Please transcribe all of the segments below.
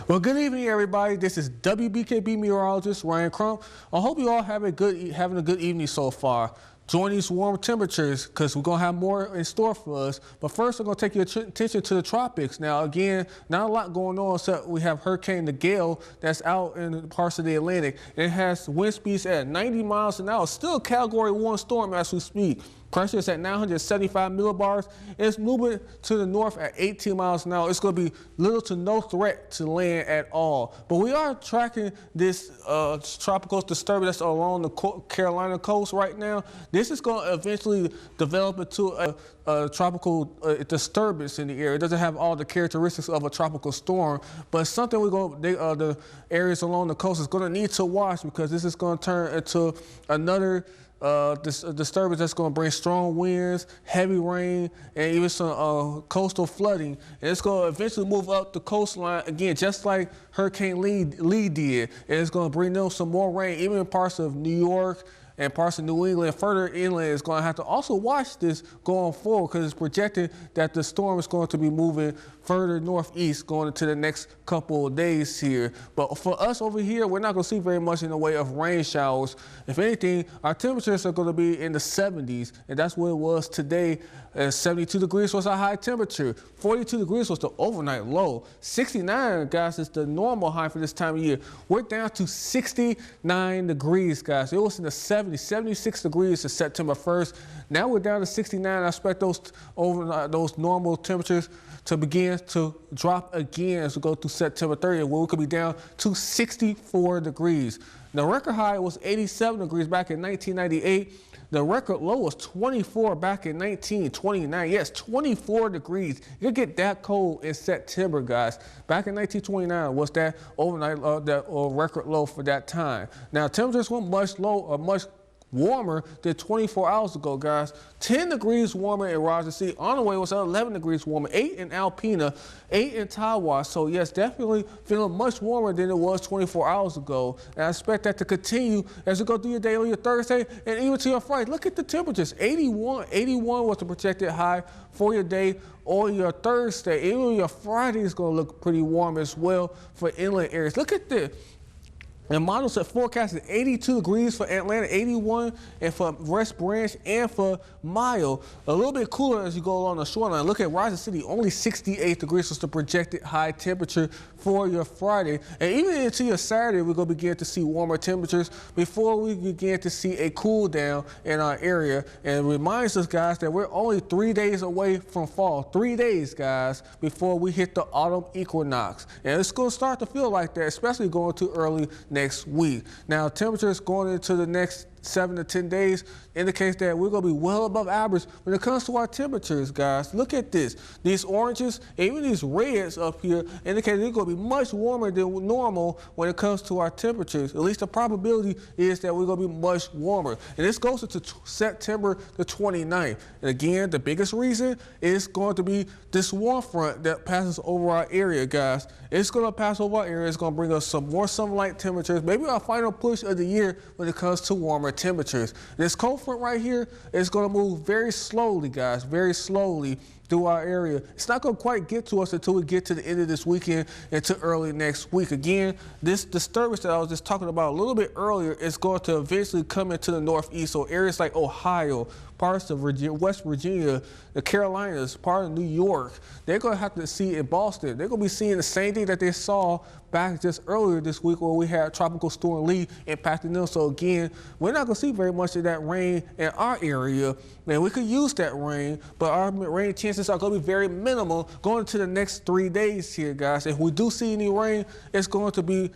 Well, good evening, everybody. This is WBKB meteorologist Ryan Crump. I hope you all having a good evening so far. Join these warm temperatures because we're going to have more in store for us. But first, I'm going to take your attention to the tropics. Now, again, not a lot going on except we have Hurricane Gale that's out in parts of the Atlantic. It has wind speeds at 90 miles an hour. Still a Category 1 storm as we speak. Pressure is at 975 millibars. It's moving to the north at 18 miles an hour. It's going to be little to no threat to land at all. But we are tracking this tropical disturbance that's along the Carolina coast right now. This is going to eventually develop into a tropical disturbance in the area. It doesn't have all the characteristics of a tropical storm, but it's something the areas along the coast is going to need to watch because this is going to turn into another disturbance that's going to bring strong winds, heavy rain, and even some coastal flooding. And it's going to eventually move up the coastline again, just like Hurricane Lee did. And it's going to bring them some more rain, even in parts of New York and parts of New England. Further inland is going to have to also watch this going forward because it's projected that the storm is going to be moving further northeast going into the next couple of days here. But for us over here, we're not going to see very much in the way of rain showers. If anything, our temperatures are going to be in the 70s, and that's what it was today. 72 degrees was our high temperature. 42 degrees was the overnight low. 69, guys, is the normal high for this time of year. We're down to 69 degrees, guys. It was in the 70s, 76 degrees to September 1st. Now we're down to 69. I expect those normal temperatures to begin to drop again as we go through September 30th, where we could be down to 64 degrees. The record high was 87 degrees back in 1998. The record low was 24 back in 1929. Yes, 24 degrees. You could get that cold in September, guys. Back in 1929 was that overnight record low for that time. Now, temperatures were much warmer than 24 hours ago, guys. 10 degrees warmer in Roger City. On the way was 11 degrees warmer. 8 in Alpena, 8 in Tawas. So yes, definitely feeling much warmer than it was 24 hours ago. And I expect that to continue as you go through your day on your Thursday and even to your Friday. Look at the temperatures. 81 was the projected high for your day on your Thursday. Even your Friday is going to look pretty warm as well for inland areas. Look at this. And models have forecasted 82 degrees for Atlanta, 81, and for West Branch and for Mile. A little bit cooler as you go along the shoreline. Look at Roger City, only 68 degrees was the projected high temperature for your Friday. And even into your Saturday, we're going to begin to see warmer temperatures before we begin to see a cool down in our area. And it reminds us, guys, that we're only 3 days away from fall. 3 days, guys, before we hit the autumn equinox. And it's going to start to feel like that, especially going to early next week. Now, temperatures going into the next 7 to 10 days indicates that we're going to be well above average when it comes to our temperatures, guys. Look at this. These oranges, even these reds up here indicate they're going to be much warmer than normal when it comes to our temperatures. At least the probability is that we're going to be much warmer. And this goes into September the 29th. And again, the biggest reason is going to be this warm front that passes over our area, guys. It's going to pass over our area. It's going to bring us some more sunlight temperatures, maybe our final push of the year when it comes to warmer temperatures. This cold front right here is going to move very slowly, guys, very slowly through our area. It's not going to quite get to us until we get to the end of this weekend into early next week. Again, this disturbance that I was just talking about a little bit earlier is going to eventually come into the northeast. So areas like Ohio, parts of West Virginia, the Carolinas, part of New York, they're going to have to see in Boston. They're going to be seeing the same thing that they saw back just earlier this week where we had Tropical Storm Lee impacting them. So again, we're not going to see very much of that rain in our area. And we could use that rain, but our rain chances are going to be very minimal going into the next 3 days here, guys. If we do see any rain, it's going to be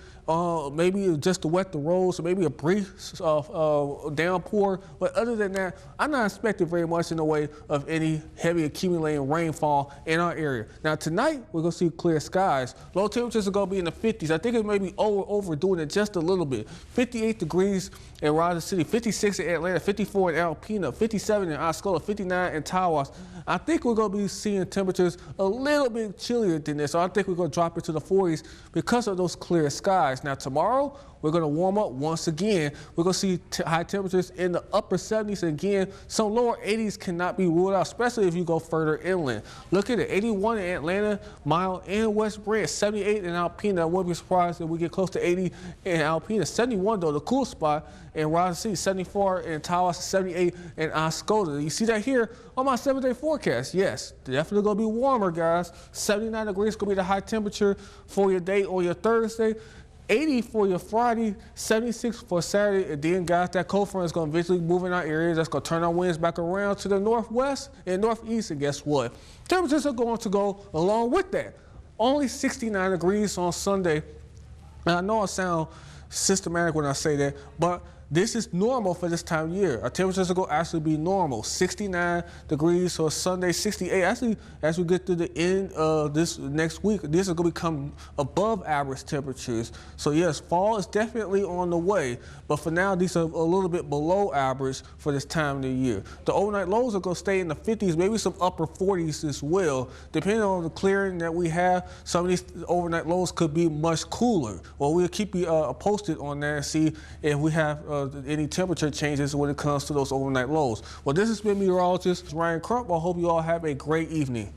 maybe just to wet the roads, or maybe a brief downpour. But other than that, I'm not expecting very much in the way of any heavy accumulating rainfall in our area. Now tonight, we're going to see clear skies. Low temperatures are going to be in the 50s. I think it may be overdoing it just a little bit. 58 degrees in Roger City, 56 in Atlanta, 54 in Alpena, 57 in Osceola, 59 in Tawas. I think we're going will be seeing temperatures a little bit chillier than this. So I think we're going to drop into the 40s because of those clear skies. Now tomorrow, we're going to warm up once again. We're going to see high temperatures in the upper 70s. Again, some lower 80s cannot be ruled out, especially if you go further inland. Look at it, 81 in Atlanta, Mile, and West Branch, 78 in Alpena. I wouldn't be surprised if we get close to 80 in Alpena. 71, though, the cool spot in Rising City, 74 in Tawas, 78 in Oscoda. You see that here on my 7-day forecast. Yes, definitely going to be warmer, guys. 79 degrees going to be the high temperature for your day on your Thursday. 80 for your Friday, 76 for Saturday, and then guys, that cold front is going to eventually move in our areas. That's going to turn our winds back around to the northwest and northeast, and guess what? Temperatures are going to go along with that. Only 69 degrees on Sunday. And I know I sound systematic when I say that, but this is normal for this time of year. Our temperatures are going to actually be normal. 69 degrees for Sunday, 68. Actually, as we get to the end of this next week, this is going to become above average temperatures. So yes, fall is definitely on the way. But for now, these are a little bit below average for this time of the year. The overnight lows are going to stay in the 50s, maybe some upper 40s as well. Depending on the clearing that we have, some of these overnight lows could be much cooler. Well, we'll keep you posted on that and see if we have any temperature changes when it comes to those overnight lows. Well, this has been meteorologist Ryan Crump. I hope you all have a great evening.